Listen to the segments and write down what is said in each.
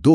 2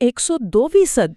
102%?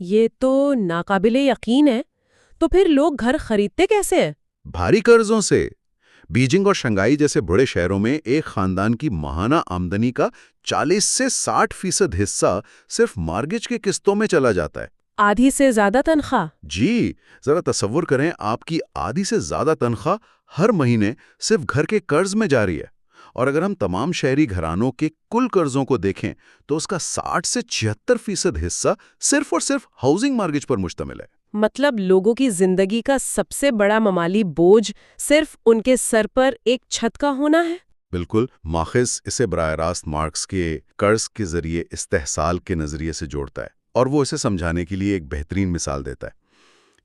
یہ تو ناقابل یقین ہے. تو پھر لوگ گھر خریدتے کیسے ہیں؟ بھاری قرضوں سے. بیجنگ اور شنگھائی جیسے بڑے شہروں میں ایک خاندان کی ماہانہ آمدنی کا 40 سے 60% حصہ صرف مارگیج کے قسطوں میں چلا جاتا ہے. آدھی سے زیادہ تنخواہ؟ جی، ذرا تصور کریں آپ کی آدھی سے زیادہ تنخواہ ہر مہینے صرف گھر کے قرض میں جاری ہے. اور اگر ہم تمام شہری گھرانوں کے کل قرضوں کو دیکھیں تو اس کا 60 سے 76% حصہ صرف اور صرف ہاؤسنگ مارگیج پر مشتمل ہے. مطلب لوگوں کی زندگی کا سب سے بڑا ممالی بوجھ صرف ان کے سر پر ایک چھت کا ہونا ہے؟ بالکل. ماخذ اسے براہ راست مارکس کے قرض کے ذریعے استحصال کے نظریے سے جوڑتا ہے، اور وہ اسے سمجھانے کے لیے ایک بہترین مثال دیتا ہے.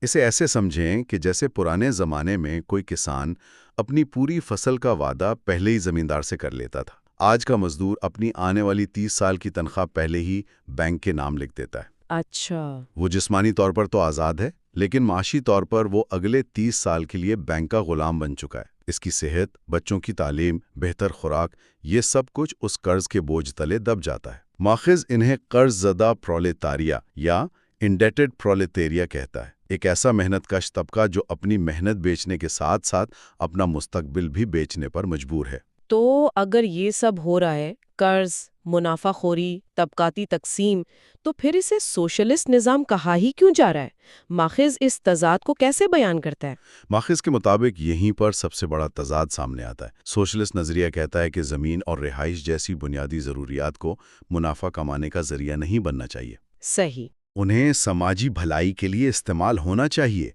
اسے ایسے سمجھیں کہ جیسے پرانے زمانے میں کوئی کسان اپنی پوری فصل کا وعدہ پہلے ہی زمیندار سے کر لیتا تھا. آج کا مزدور اپنی آنے والی 30 سال کی تنخواہ پہلے ہی بینک کے نام لکھ دیتا ہے. اچھا. وہ جسمانی طور پر تو آزاد ہے، لیکن معاشی طور پر وہ اگلے 30 سال کے لیے بینک کا غلام بن چکا ہے. اس کی صحت، بچوں کی تعلیم، بہتر خوراک، یہ سب کچھ اس قرض کے بوجھ تلے دب جاتا ہے. ماخذ انہیں قرض زدہ پرولیتاریا یا انڈیٹڈ پرولیتیریا کہتا ہے. ایک ایسا محنت کش طبقہ جو اپنی محنت بیچنے کے ساتھ ساتھ اپنا مستقبل بھی بیچنے پر مجبور ہے. تو اگر یہ سب ہو رہا ہے، قرض، منافع خوری، طبقاتی تقسیم، تو پھر اسے سوشلسٹ نظام کہا ہی کیوں جا رہا ہے؟ ماخذ اس تضاد کو کیسے بیان کرتا ہے؟ ماخذ کے مطابق یہیں پر سب سے بڑا تضاد سامنے آتا ہے. سوشلسٹ نظریہ کہتا ہے کہ زمین اور رہائش جیسی بنیادی ضروریات کو منافع کمانے کا ذریعہ نہیں بننا چاہیے. صحیح. انہیں سماجی بھلائی کے لیے استعمال ہونا چاہیے.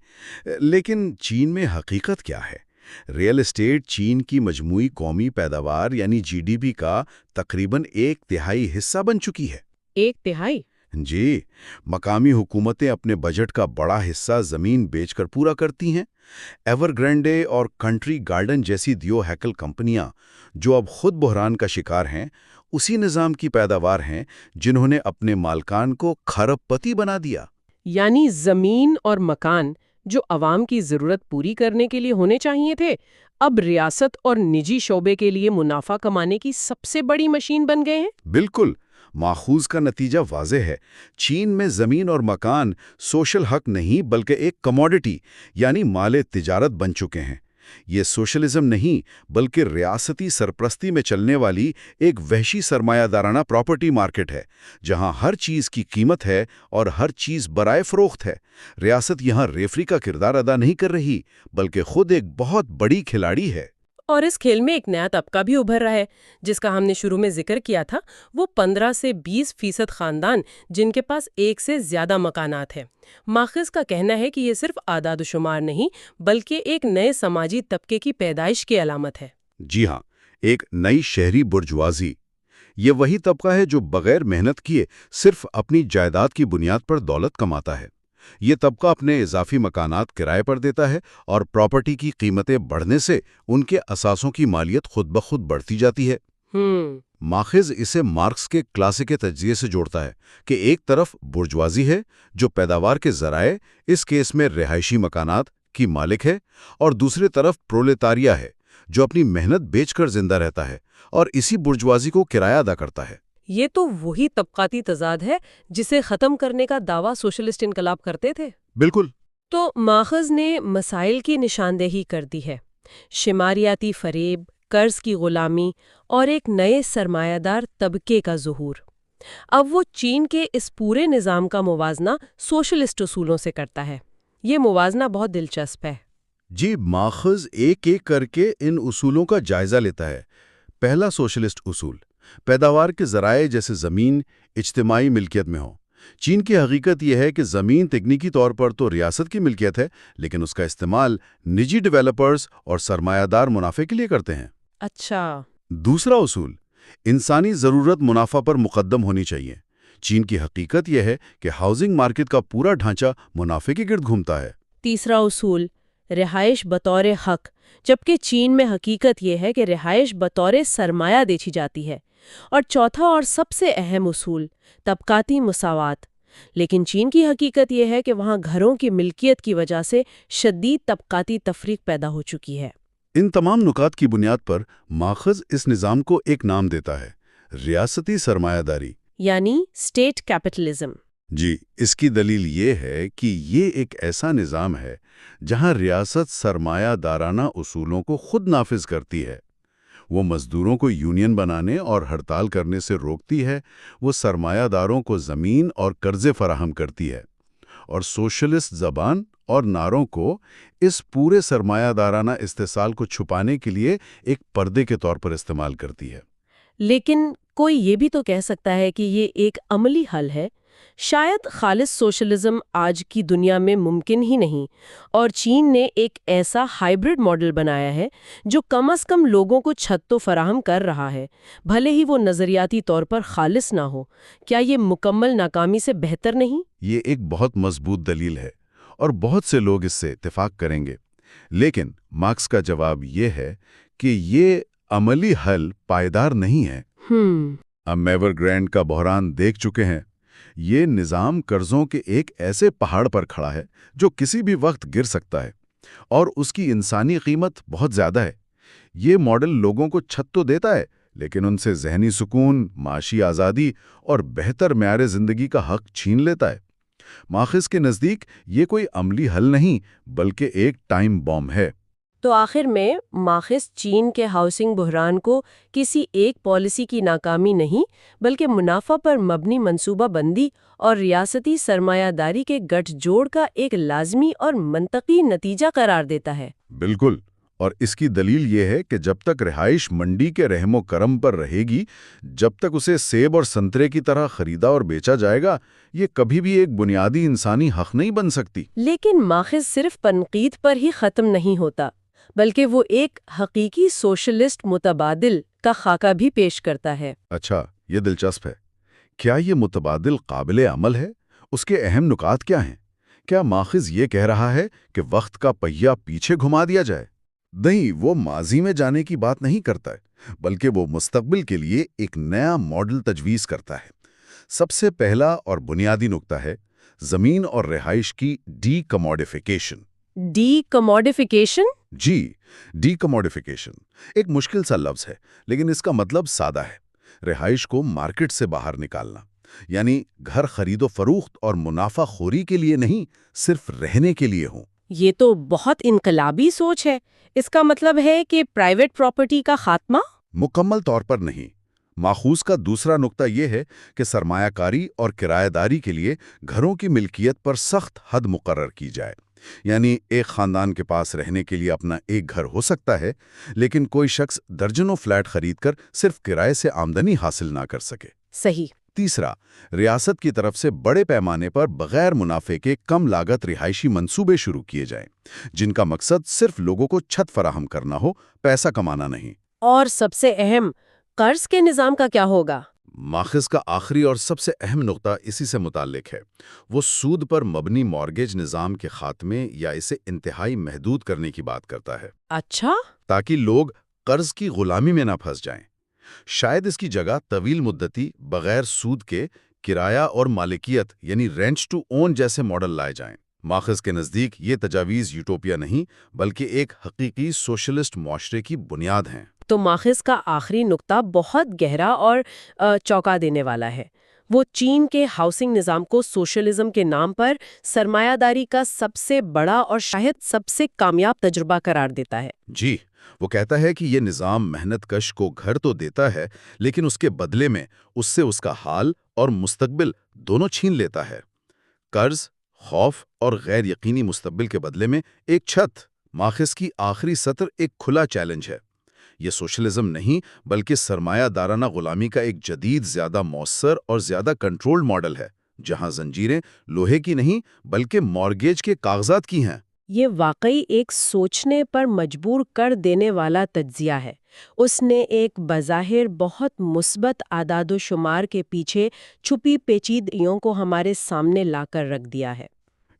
لیکن چین میں حقیقت کیا ہے؟ ریئل اسٹیٹ چین کی مجموعی قومی پیداوار یعنی جی ڈی پی کا تقریباً 1/3 حصہ بن چکی ہے. 1/3؟ جی. مقامی حکومتیں اپنے بجٹ کا بڑا حصہ زمین بیچ کر پورا کرتی ہیں. ایور گرینڈے اور کنٹری گارڈن جیسی دیو ہیکل کمپنیاں جو اب خود بحران کا شکار ہیں، اسی نظام کی پیداوار ہیں جنہوں نے اپنے مالکان کو کھرب پتی بنا دیا. یعنی زمین اور مکان جو عوام کی ضرورت پوری کرنے کے لیے ہونے چاہیے تھے، اب ریاست اور نجی شعبے کے لیے منافع کمانے کی سب سے بڑی مشین بن گئے ہیں. بالکل. ماخوذ کا نتیجہ واضح ہے. چین میں زمین اور مکان سوشل حق نہیں بلکہ ایک کموڈٹی یعنی مال تجارت بن چکے ہیں. یہ سوشلزم نہیں بلکہ ریاستی سرپرستی میں چلنے والی ایک وحشی سرمایہ دارانہ پراپرٹی مارکیٹ ہے، جہاں ہر چیز کی قیمت ہے اور ہر چیز برائے فروخت ہے. ریاست یہاں ریفری کا کردار ادا نہیں کر رہی بلکہ خود ایک بہت بڑی کھلاڑی ہے. اور اس کھیل میں ایک نیا طبقہ بھی ابھر رہا ہے جس کا ہم نے شروع میں ذکر کیا تھا. وہ 15 سے 20% خاندان جن کے پاس ایک سے زیادہ مکانات ہیں. ماخذ کا کہنا ہے کہ یہ صرف اعداد و شمار نہیں بلکہ ایک نئے سماجی طبقے کی پیدائش کی علامت ہے. جی ہاں، ایک نئی شہری برجوازی. یہ وہی طبقہ ہے جو بغیر محنت کیے صرف اپنی جائیداد کی بنیاد پر دولت کماتا ہے. یہ طبقہ اپنے اضافی مکانات کرائے پر دیتا ہے اور پراپرٹی کی قیمتیں بڑھنے سے ان کے اثاثوں کی مالیت خود بخود بڑھتی جاتی ہے. ماخذ اسے مارکس کے کلاسیک تجزیے سے جوڑتا ہے کہ ایک طرف برجوازی ہے جو پیداوار کے ذرائع، اس کیس میں رہائشی مکانات، کی مالک ہے، اور دوسری طرف پرولیتاریا ہے جو اپنی محنت بیچ کر زندہ رہتا ہے اور اسی برجوازی کو کرایہ ادا کرتا ہے. یہ تو وہی طبقاتی تضاد ہے جسے ختم کرنے کا دعویٰ سوشلسٹ انقلاب کرتے تھے. بالکل. تو ماخذ نے مسائل کی نشاندہی کر دی ہے: شماریاتی فریب، قرض کی غلامی اور ایک نئے سرمایہ دار طبقے کا ظہور. اب وہ چین کے اس پورے نظام کا موازنہ سوشلسٹ اصولوں سے کرتا ہے. یہ موازنہ بہت دلچسپ ہے. جی، ماخذ ایک ایک کر کے ان اصولوں کا جائزہ لیتا ہے. پہلا سوشلسٹ اصول: پیداوار کے ذرائع جیسے زمین اجتماعی ملکیت میں ہوں. چین کی حقیقت یہ ہے کہ زمین تکنیکی طور پر تو ریاست کی ملکیت ہے، لیکن اس کا استعمال نجی ڈیولپرز اور سرمایہ دار منافع کے لیے کرتے ہیں. اچھا. دوسرا اصول: انسانی ضرورت منافع پر مقدم ہونی چاہیے. چین کی حقیقت یہ ہے کہ ہاؤسنگ مارکیٹ کا پورا ڈھانچہ منافع کے گرد گھومتا ہے. تیسرا اصول: رہائش بطور حق، جبکہ چین میں حقیقت یہ ہے کہ رہائش بطور سرمایہ بیچی جاتی ہے. اور چوتھا اور سب سے اہم اصول: طبقاتی مساوات. لیکن چین کی حقیقت یہ ہے کہ وہاں گھروں کی ملکیت کی وجہ سے شدید طبقاتی تفریق پیدا ہو چکی ہے. ان تمام نکات کی بنیاد پر ماخذ اس نظام کو ایک نام دیتا ہے: ریاستی سرمایہ داری، یعنی اسٹیٹ کیپٹلزم. جی، اس کی دلیل یہ ہے کہ یہ ایک ایسا نظام ہے جہاں ریاست سرمایہ دارانہ اصولوں کو خود نافذ کرتی ہے۔ وہ مزدوروں کو یونین بنانے اور ہڑتال کرنے سے روکتی ہے، وہ سرمایہ داروں کو زمین اور قرضے فراہم کرتی ہے، اور سوشلسٹ زبان اور نعروں کو اس پورے سرمایہ دارانہ استحصال کو چھپانے کے لیے ایک پردے کے طور پر استعمال کرتی ہے۔ لیکن کوئی یہ بھی تو کہہ سکتا ہے کہ یہ ایک عملی حل ہے۔ شاید خالص سوشلزم آج کی دنیا میں ممکن ہی نہیں، اور چین نے ایک ایسا ہائبرڈ ماڈل بنایا ہے جو کم از کم لوگوں کو چھت تو فراہم کر رہا ہے، بھلے ہی وہ نظریاتی طور پر خالص نہ ہو۔ کیا یہ مکمل ناکامی سے بہتر نہیں؟ یہ ایک بہت مضبوط دلیل ہے اور بہت سے لوگ اس سے اتفاق کریں گے، لیکن مارکس کا جواب یہ ہے کہ یہ عملی حل پائیدار نہیں ہے۔ ہم ایور گرینڈ کا بحران دیکھ چکے ہیں۔ یہ نظام قرضوں کے ایک ایسے پہاڑ پر کھڑا ہے جو کسی بھی وقت گر سکتا ہے، اور اس کی انسانی قیمت بہت زیادہ ہے۔ یہ ماڈل لوگوں کو چھت تو دیتا ہے، لیکن ان سے ذہنی سکون، معاشی آزادی اور بہتر معیار زندگی کا حق چھین لیتا ہے۔ مارکس کے نزدیک یہ کوئی عملی حل نہیں بلکہ ایک ٹائم بم ہے۔ تو آخر میں مارکس چین کے ہاؤسنگ بحران کو کسی ایک پالیسی کی ناکامی نہیں بلکہ منافع پر مبنی منصوبہ بندی اور ریاستی سرمایہ داری کے گٹھ جوڑ کا ایک لازمی اور منطقی نتیجہ قرار دیتا ہے۔ بالکل، اور اس کی دلیل یہ ہے کہ جب تک رہائش منڈی کے رحم و کرم پر رہے گی، جب تک اسے سیب اور سنترے کی طرح خریدا اور بیچا جائے گا، یہ کبھی بھی ایک بنیادی انسانی حق نہیں بن سکتی۔ لیکن مارکس صرف تنقید پر ہی ختم نہیں ہوتا، بلکہ وہ ایک حقیقی سوشلسٹ متبادل کا خاکہ بھی پیش کرتا ہے۔ اچھا، یہ دلچسپ ہے۔ کیا یہ متبادل قابل عمل ہے؟ اس کے اہم نکات کیا ہیں؟ کیا مارکس یہ کہہ رہا ہے کہ وقت کا پہیہ پیچھے گھما دیا جائے؟ نہیں، وہ ماضی میں جانے کی بات نہیں کرتا ہے، بلکہ وہ مستقبل کے لیے ایک نیا ماڈل تجویز کرتا ہے۔ سب سے پہلا اور بنیادی نکتہ ہے زمین اور رہائش کی ڈی کموڈیفیکیشن۔ ڈی کموڈیفیکیشن؟ جی، ڈی کموڈیفیکیشن ایک مشکل سا لفظ ہے، لیکن اس کا مطلب سادہ ہے۔ رہائش کو مارکیٹ سے باہر نکالنا، یعنی گھر خرید و فروخت اور منافع خوری کے لیے نہیں، صرف رہنے کے لیے ہوں۔ یہ تو بہت انقلابی سوچ ہے۔ اس کا مطلب ہے کہ پرائیویٹ پراپرٹی کا خاتمہ؟ مکمل طور پر نہیں۔ ماخوذ کا دوسرا نقطہ یہ ہے کہ سرمایہ کاری اور کرایہ داری کے لیے گھروں کی ملکیت پر سخت حد مقرر کی جائے، یعنی ایک خاندان کے پاس رہنے کے لیے اپنا ایک گھر ہو سکتا ہے، لیکن کوئی شخص درجنوں فلیٹ خرید کر صرف کرائے سے آمدنی حاصل نہ کر سکے۔ صحیح۔ تیسرا، ریاست کی طرف سے بڑے پیمانے پر بغیر منافع کے کم لاگت رہائشی منصوبے شروع کیے جائیں، جن کا مقصد صرف لوگوں کو چھت فراہم کرنا ہو، پیسہ کمانا نہیں۔ اور سب سے اہم، قرض کے نظام کا کیا ہوگا؟ مارکس کا آخری اور سب سے اہم نقطہ اسی سے متعلق ہے۔ وہ سود پر مبنی مارگیج نظام کے خاتمے یا اسے انتہائی محدود کرنے کی بات کرتا ہے۔ اچھا؟ تاکہ لوگ قرض کی غلامی میں نہ پھنس جائیں۔ شاید اس کی جگہ طویل مدتی بغیر سود کے کرایہ اور مالکیت یعنی رینٹ ٹو اون جیسے ماڈل لائے جائیں۔ مارکس کے نزدیک یہ تجاویز یوٹوپیا نہیں بلکہ ایک حقیقی سوشلسٹ معاشرے کی بنیاد ہیں۔ تو مارکس کا آخری نقطہ بہت گہرا اور چونکا دینے والا ہے۔ وہ چین کے ہاؤسنگ نظام کو سوشلزم کے نام پر سرمایہ داری کا سب سے بڑا اور شاید سب سے کامیاب تجربہ قرار دیتا ہے۔ جی، وہ کہتا ہے کہ یہ نظام محنت کش کو گھر تو دیتا ہے، لیکن اس کے بدلے میں اس سے اس کا حال اور مستقبل دونوں چھین لیتا ہے۔ قرض، خوف اور غیر یقینی مستقبل کے بدلے میں ایک چھت۔ مارکس کی آخری سطر ایک کھلا چیلنج ہے۔ یہ سوشلزم نہیں بلکہ سرمایہ دارانہ غلامی کا ایک جدید، زیادہ مؤثر اور زیادہ کنٹرولڈ ماڈل ہے، جہاں زنجیریں لوہے کی نہیں بلکہ مارگیج کے کاغذات کی ہیں۔ یہ واقعی ایک سوچنے پر مجبور کر دینے والا تجزیہ ہے۔ اس نے ایک بظاہر بہت مثبت اعداد و شمار کے پیچھے چھپی پیچیدگیوں کو ہمارے سامنے لا کر رکھ دیا ہے۔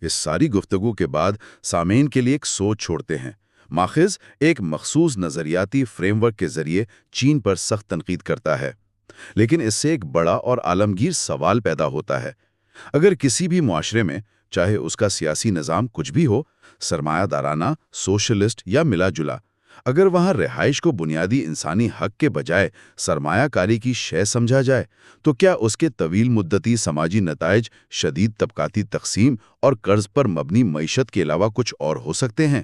اس ساری گفتگو کے بعد سامعین کے لیے ایک سوچ چھوڑتے ہیں۔ مارکس ایک مخصوص نظریاتی فریم ورک کے ذریعے چین پر سخت تنقید کرتا ہے، لیکن اس سے ایک بڑا اور عالمگیر سوال پیدا ہوتا ہے۔ اگر کسی بھی معاشرے میں، چاہے اس کا سیاسی نظام کچھ بھی ہو، سرمایہ دارانہ، سوشلسٹ یا ملا جلا، اگر وہاں رہائش کو بنیادی انسانی حق کے بجائے سرمایہ کاری کی شے سمجھا جائے تو کیا اس کے طویل مدتی سماجی نتائج شدید طبقاتی تقسیم اور قرض پر مبنی معیشت کے علاوہ کچھ اور ہو سکتے ہیں؟